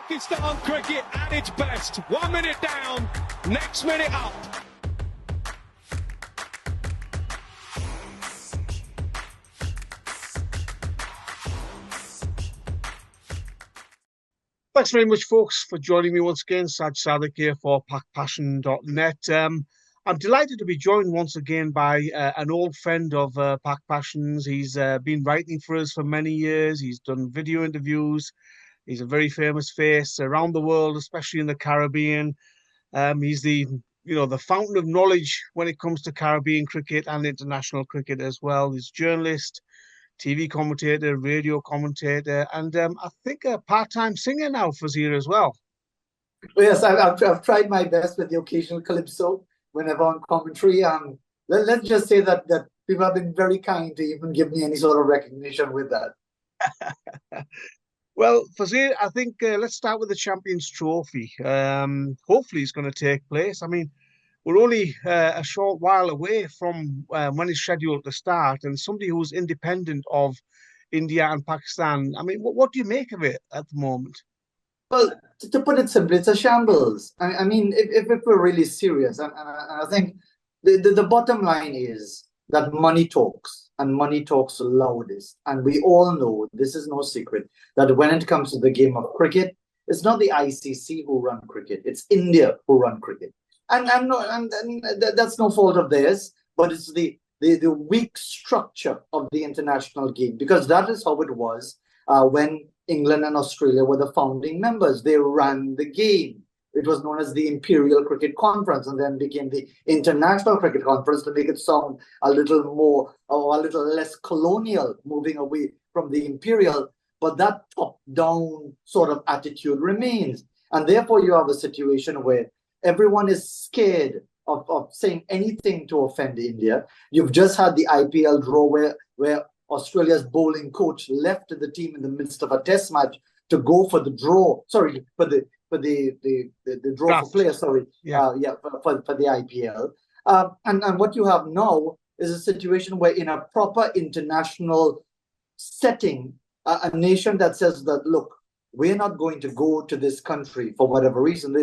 Pakistan cricket at its best. 1 minute down, next minute up. Thanks very much, folks, for joining me once again. Saga here for PakPassion.net. I'm delighted to be joined once again by an old friend of PakPassion's. He's been writing for us for many years. He's done video interviews. He's a very famous face around the world, especially in the Caribbean. He's the fountain of knowledge when it comes to Caribbean cricket and international cricket as well. He's a journalist, TV commentator, radio commentator, and I think a part-time singer now, Fazeer, as well. Yes, I've tried my best with the occasional calypso whenever on commentary. Let's just say that people have been very kind to even give me any sort of recognition with that. Well, Fazeer, I think let's start with the Champions Trophy. Hopefully it's going to take place. I mean, we're only a short while away from when it's scheduled to start, and somebody who's independent of India and Pakistan. I mean, what do you make of it at the moment? Well, to put it simply, it's a shambles. I mean, if we're really serious, and I think the bottom line is that money talks, and money talks loudest. And we all know, this is no secret, that when it comes to the game of cricket, it's not the ICC who run cricket, it's India who run cricket. And that's no fault of theirs, but it's the weak structure of the international game, because that is how it was when England and Australia were the founding members. They ran the game. It was known as the Imperial Cricket Conference, and then became the International Cricket Conference to make it sound a little more or a little less colonial, moving away from the imperial. But that top-down sort of attitude remains. And therefore you have a situation where everyone is scared of saying anything to offend India. You've just had the IPL draw where Australia's bowling coach left the team in the midst of a test match to go for the draw. Sorry, for the draw Draft. For players. Sorry, Yeah. For the IPL. And what you have now is a situation where, in a proper international setting, a nation that says that, look, we're not going to go to this country for whatever reason.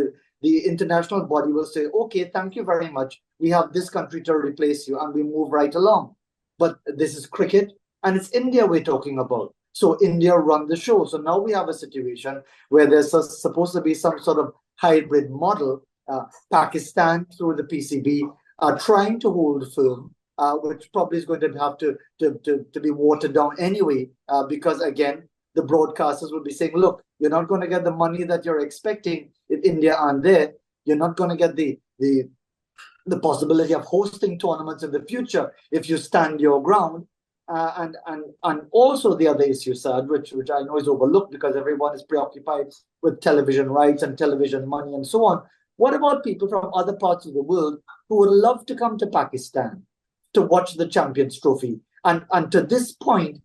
The international body will say, okay, thank you very much. We have this country to replace you, and we move right along. But this is cricket, and it's India we're talking about. So India run the show. So now we have a situation where there's supposed to be some sort of hybrid model. Pakistan, through the PCB, are trying to hold firm, which probably is going to have to be watered down anyway, because, again, the broadcasters will be saying, look, you're not going to get the money that you're expecting if India aren't there. You're not going to get the possibility of hosting tournaments in the future if you stand your ground. And also the other issue, Sad, which I know is overlooked because everyone is preoccupied with television rights and television money and so on. What about people from other parts of the world who would love to come to Pakistan to watch the Champions Trophy and to this point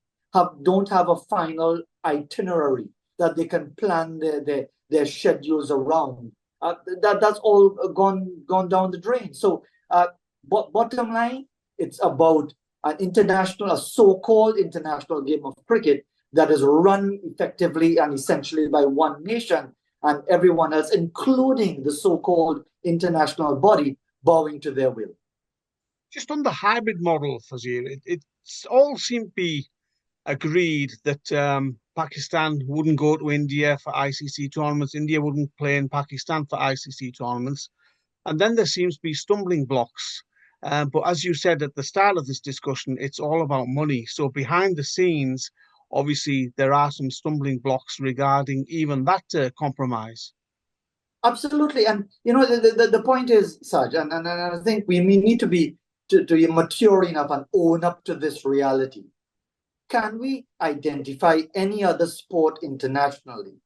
don't have a final itinerary that they can plan their schedules around? That's all gone down the drain. So bottom line, it's about a so-called international game of cricket that is run effectively and essentially by one nation, and everyone else, including the so-called international body, bowing to their will. Just on the hybrid model, Fazeer, it's all seemed to be agreed that Pakistan wouldn't go to India for ICC tournaments, India wouldn't play in Pakistan for ICC tournaments, and then there seems to be stumbling blocks. But as you said at the start of this discussion, it's all about money. So behind the scenes, obviously, there are some stumbling blocks regarding even that compromise. Absolutely. And, the point is, Saj, and I think we need to be mature enough and own up to this reality. Can we identify any other sport internationally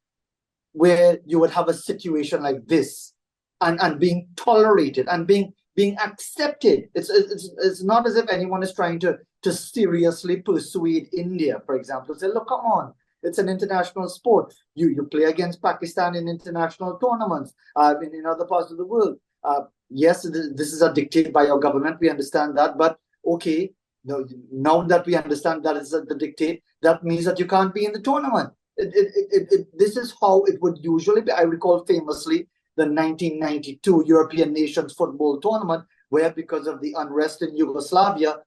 where you would have a situation like this and being tolerated and being accepted? It's not as if anyone is trying to seriously persuade India, for example, to say, look, come on, it's an international sport. You play against Pakistan in international tournaments in other parts of the world. Yes, this is a dictate by your government. We understand that, but okay, now that we understand that it's the dictate, that means that you can't be in the tournament. This is how it would usually be. I recall famously the 1992 European Nations Football Tournament, where because of the unrest in Yugoslavia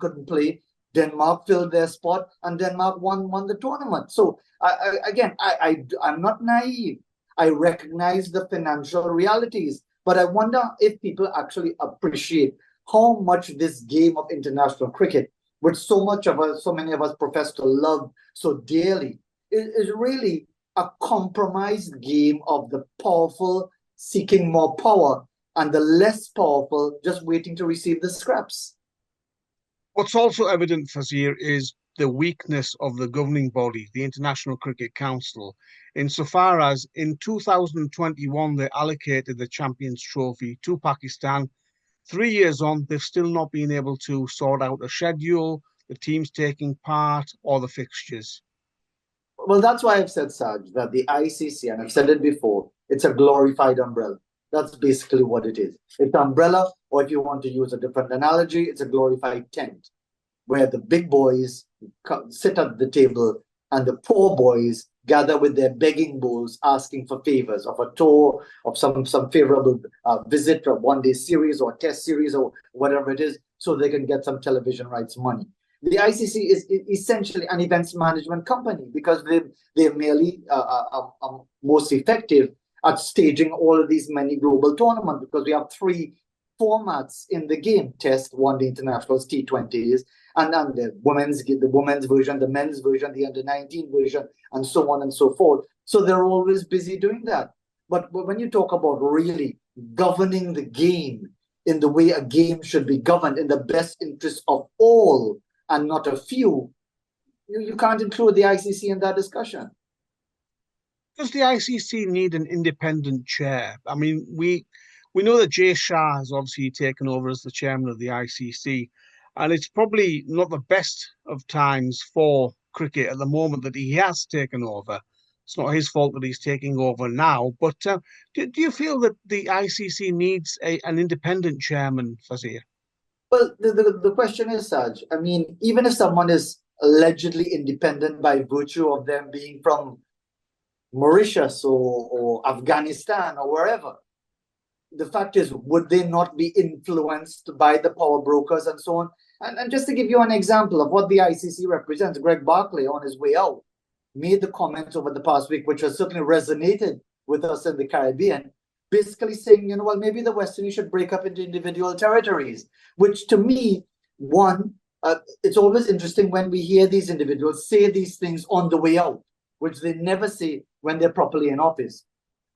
couldn't play. Denmark filled their spot, and Denmark won the tournament. So I'm not naive. I recognize the financial realities, but I wonder if people actually appreciate how much this game of international cricket, which so many of us profess to love so dearly, is really a compromised game of the powerful seeking more power and the less powerful just waiting to receive the scraps. What's also evident, Fazeer, is the weakness of the governing body, the International Cricket Council, insofar as in 2021 they allocated the Champions Trophy to Pakistan. 3 years on, they've still not been able to sort out a schedule, the teams taking part, or the fixtures. Well, that's why I've said, Saj, that the ICC, and I've said it before, it's a glorified umbrella. That's basically what it is. It's an umbrella, or if you want to use a different analogy, it's a glorified tent, where the big boys sit at the table and the poor boys gather with their begging bowls, asking for favors of a tour, of some favorable visit, or one-day series, or test series, or whatever it is, so they can get some television rights money. The ICC is essentially an events management company because they're merely most effective at staging all of these many global tournaments, because we have 3 formats in the game: Test, One-Day Internationals, T20s, and the women's version, the men's version, the under-19 version, and so on and so forth. So they're always busy doing that. But when you talk about really governing the game in the way a game should be governed in the best interest of all and not a few, you can't include the ICC in that discussion. Does the ICC need an independent chair? I mean, we know that Shah has obviously taken over as the chairman of the ICC, and it's probably not the best of times for cricket at the moment that he has taken over. It's not his fault that he's taking over now, but do you feel that the ICC needs an independent chairman, Fazeer? Well, the question is, Saj, I mean, even if someone is allegedly independent by virtue of them being from Mauritius or Afghanistan or wherever, the fact is, would they not be influenced by the power brokers and so on? And just to give you an example of what the ICC represents, Greg Barclay, on his way out, made the comments over the past week, which has certainly resonated with us in the Caribbean, basically saying, well, maybe the West Indies should break up into individual territories, which to me, one, it's always interesting when we hear these individuals say these things on the way out, which they never say when they're properly in office.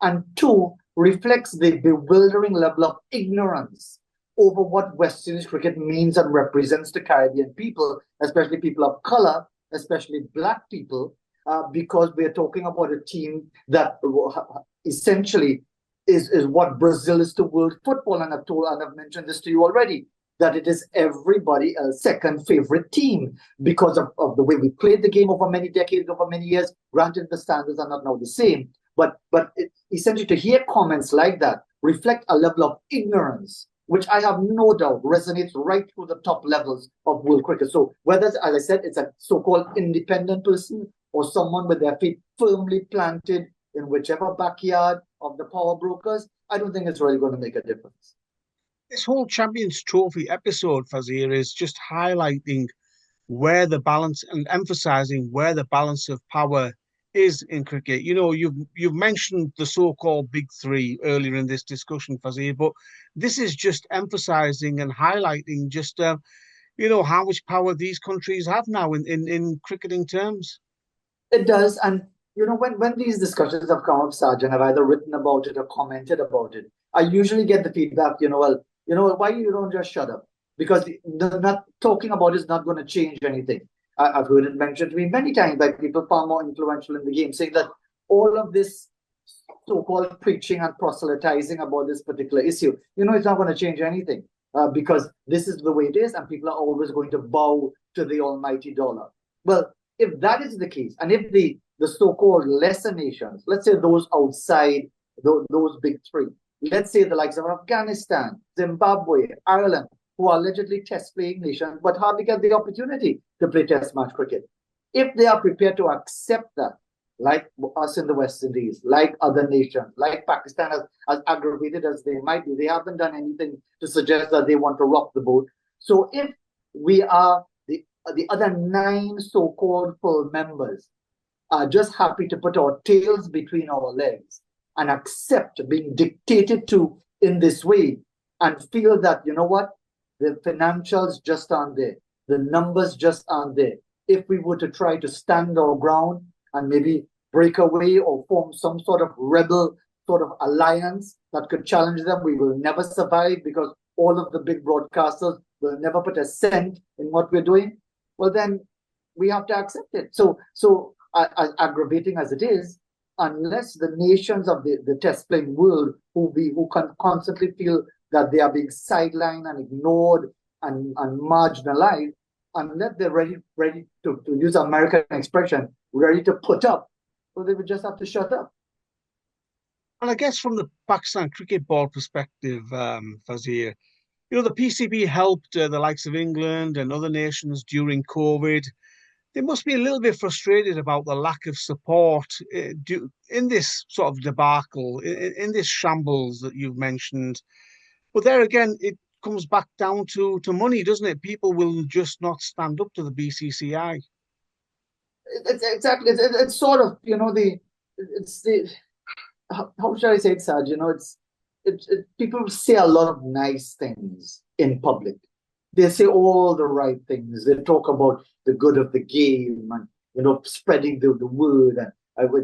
And two, reflects the bewildering level of ignorance over what West Indies cricket means and represents to Caribbean people, especially people of color, especially Black people, because we're talking about a team that essentially is what Brazil is to world football. And I've mentioned this to you already, that it is everybody else's second favorite team because of the way we played the game over many decades, over many years. Granted, the standards are not now the same, but essentially to hear comments like that reflect a level of ignorance, which I have no doubt resonates right through the top levels of world cricket. So whether, as I said, it's a so-called independent person or someone with their feet firmly planted in whichever backyard of the power brokers, I don't think it's really going to make a difference. This whole Champions Trophy episode, Fazeer, is just highlighting where the balance and emphasizing where the balance of power is in cricket. You've mentioned the so-called big three earlier in this discussion, Fazeer, but this is just emphasizing and highlighting just how much power these countries have now in cricketing terms. It does, and when these discussions have come up, Sarjan, I've either written about it or commented about it, I usually get the feedback, why you don't just shut up? Because not talking about it is not going to change anything. I've heard it mentioned to me many times by people far more influential in the game, saying that all of this so-called preaching and proselytizing about this particular issue, it's not going to change anything because this is the way it is, and people are always going to bow to the almighty dollar. Well, if that is the case, and if the so-called lesser nations, let's say those outside those big three, let's say the likes of Afghanistan, Zimbabwe, Ireland, who are allegedly test-playing nations, but hardly get the opportunity to play test match cricket. if they are prepared to accept that, like us in the West Indies, like other nations, like Pakistan, as aggravated as they might be, they haven't done anything to suggest that they want to rock the boat. So if we are the other 9 so-called full members are just happy to put our tails between our legs and accept being dictated to in this way and feel that, you know what, the financials just aren't there, the numbers just aren't there. If we were to try to stand our ground and maybe break away or form some sort of rebel sort of alliance that could challenge them, we will never survive because all of the big broadcasters will never put a cent in what we're doing. Well, then we have to accept it. So as aggravating as it is, unless the nations of the test playing world who can constantly feel that they are being sidelined and ignored and marginalized, unless they're ready to use American expression, ready to put up, so they would just have to shut up. And I guess from the Pakistan Cricket Board perspective, Fazeer, the PCB helped the likes of England and other nations during COVID. They must be a little bit frustrated about the lack of support in this sort of debacle, in this shambles that you've mentioned. But there again, it comes back down to money, doesn't it? People will just not stand up to the BCCI. It's exactly. It's sort of, how should I say it, Saj? People say a lot of nice things in public. They say all the right things. They talk about the good of the game and spreading the word, and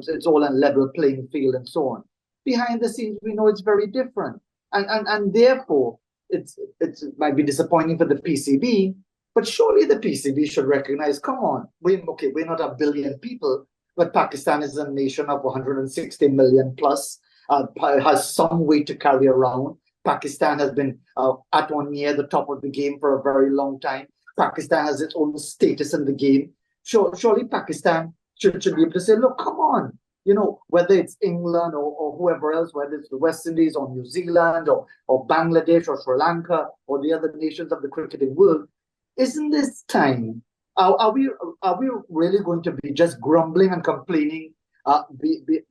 it's all a level playing field and so on. Behind the scenes, we know it's very different, and therefore it might be disappointing for the PCB. But surely the PCB should recognize, come on, we're not 1 billion people, but Pakistan is a nation of 160 million plus, has some weight to carry around. Pakistan has been at or near the top of the game for a very long time. Pakistan has its own status in the game. Surely Pakistan should be able to say, look, come on, whether it's England or whoever else, whether it's the West Indies or New Zealand or Bangladesh or Sri Lanka or the other nations of the cricketing world, isn't this time? Are we really going to be just grumbling and complaining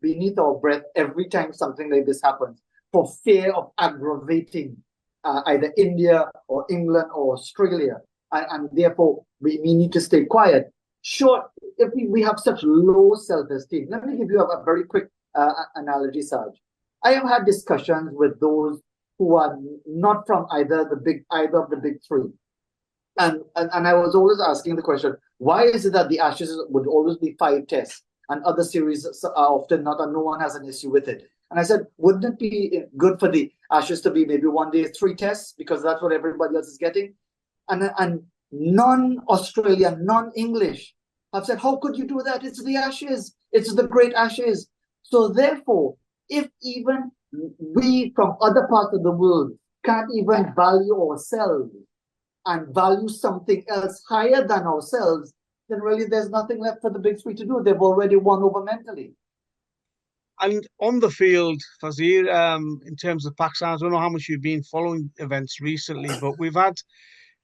beneath our breath every time something like this happens for fear of aggravating either India or England or Australia, and therefore we need to stay quiet? Sure, if we have such low self-esteem, let me give you a very quick analogy, Saj. I have had discussions with those who are not from either of the big 3. And I was always asking the question, why is it that the Ashes would always be 5 tests and other series are often not, and no one has an issue with it? And I said, wouldn't it be good for the Ashes to be maybe one day 3 tests, because that's what everybody else is getting? And non-Australian, non-English have said, how could you do that? It's the Ashes. It's the great Ashes. So therefore, if even we from other parts of the world can't even value ourselves and value something else higher than ourselves, then really there's nothing left for the big 3 to do. They've already won over mentally. And on the field, Fazeer, in terms of Pakistan, I don't know how much you've been following events recently, but we've had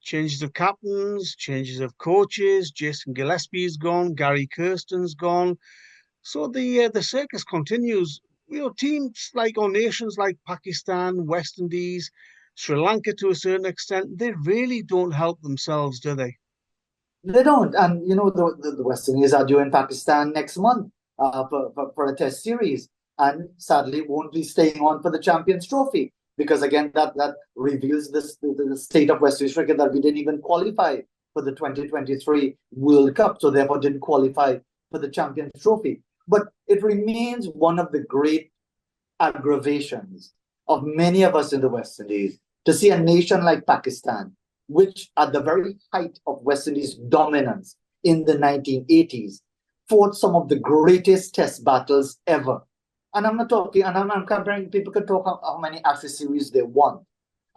changes of captains, changes of coaches. Jason Gillespie's gone, Gary Kirsten's gone. So the circus continues. Teams or nations like Pakistan, West Indies, Sri Lanka to a certain extent, they really don't help themselves, do they? They don't. And, the West Indies are due in Pakistan next month for a test series. And sadly, won't be staying on for the Champions Trophy. Because, again, that reveals the state of West Indies cricket, that we didn't even qualify for the 2023 World Cup. So, therefore, didn't qualify for the Champions Trophy. But it remains one of the great aggravations of many of us in the West Indies to see a nation like Pakistan, which at the very height of West Indies dominance in the 1980s, fought some of the greatest test battles ever. And I'm not talking, and I'm comparing, people can talk how many Ashes series they won.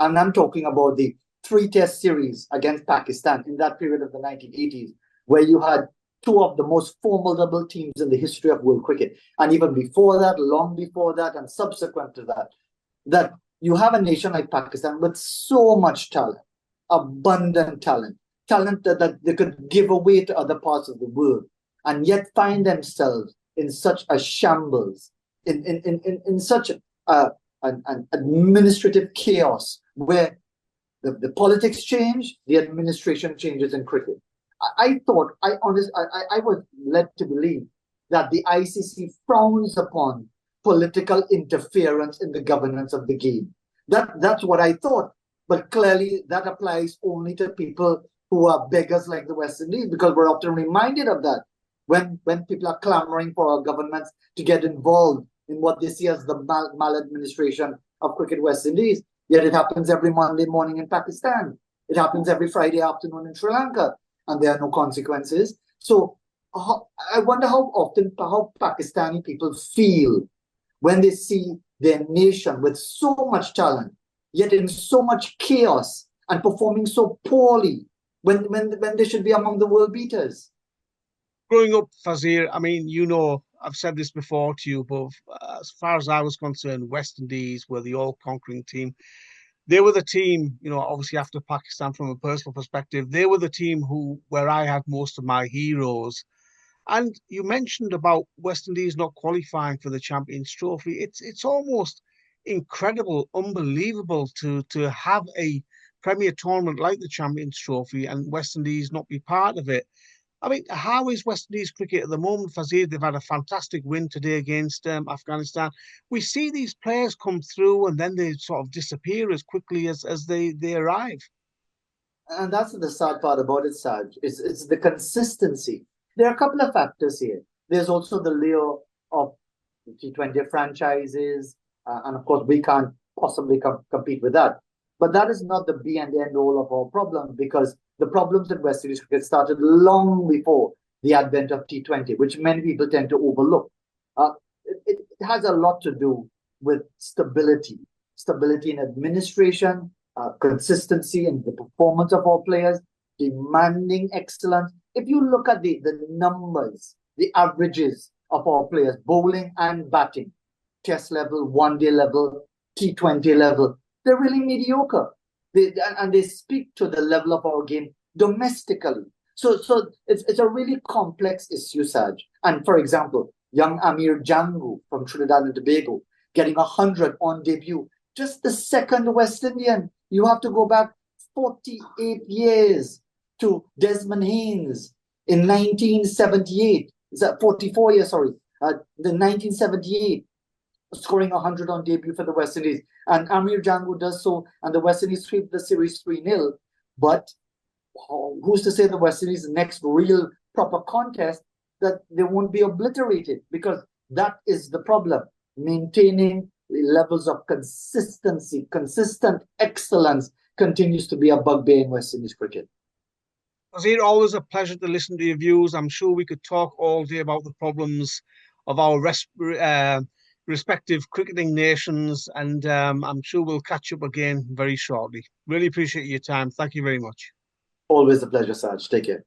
And I'm talking about the 3 test series against Pakistan in that period of the 1980s, where you had 2 of the most formidable teams in the history of world cricket. And even before that, long before that, and subsequent to that you have a nation like Pakistan with so much talent, abundant talent that they could give away to other parts of the world. and yet find themselves in such a shambles, in such an administrative chaos where the politics change, the administration changes in cricket. I was led to believe that the ICC frowns upon political interference in the governance of the game. That's what I thought. But clearly that applies only to people who are beggars like the West Indies, because we're often reminded of that when people are clamoring for our governments to get involved in what they see as the maladministration of Cricket West Indies. Yet it happens every Monday morning in Pakistan. It happens every Friday afternoon in Sri Lanka, and there are no consequences. So I wonder how Pakistani people feel when they see their nation with so much talent, yet in so much chaos and performing so poorly when they should be among the world beaters. Growing up, Fazeer, I mean, you know, I've said this before to you, but as far as I was concerned, West Indies were the all-conquering team. They were the team, you know, obviously after Pakistan from a personal perspective, they were the team where I had most of my heroes. And you mentioned about West Indies not qualifying for the Champions Trophy. It's almost incredible, unbelievable to have a Premier tournament like the Champions Trophy and West Indies not be part of it. I mean, how is West Indies cricket at the moment, Fazeer? They've had a fantastic win today against Afghanistan. We see these players come through and then they sort of disappear as quickly as they arrive. And that's the sad part about it, Saj. It's the consistency. There are a couple of factors here. There's also the lure of T20 franchises, and of course, we can't possibly compete with that. But that is not the be and end all of our problem, because the problems in West Indies cricket started long before the advent of T20, which many people tend to overlook. It has a lot to do with stability in administration, consistency in the performance of our players, demanding excellence. If you look at the numbers, the averages of our players, bowling and batting, test level, one-day level, T20 level, they're really mediocre. They speak to the level of our game domestically. So it's a really complex issue, Saj. And for example, young Amir Jangu from Trinidad and Tobago getting 100 on debut, just the second West Indian. You have to go back 48 years to Desmond Haynes in 1978. Is that 44 years? Sorry, the 1978. Scoring 100 on debut for the West Indies. And Amir Jangu does so, and the West Indies sweep the series 3-0. But who's to say the West Indies' next real proper contest that they won't be obliterated? Because that is the problem. Maintaining levels of consistency, consistent excellence continues to be a bugbear in West Indies cricket. Fazeer, always a pleasure to listen to your views. I'm sure we could talk all day about the problems of our respective cricketing nations, and I'm sure we'll catch up again very shortly. Really appreciate your time. Thank you very much. Always a pleasure, Saj. Take care.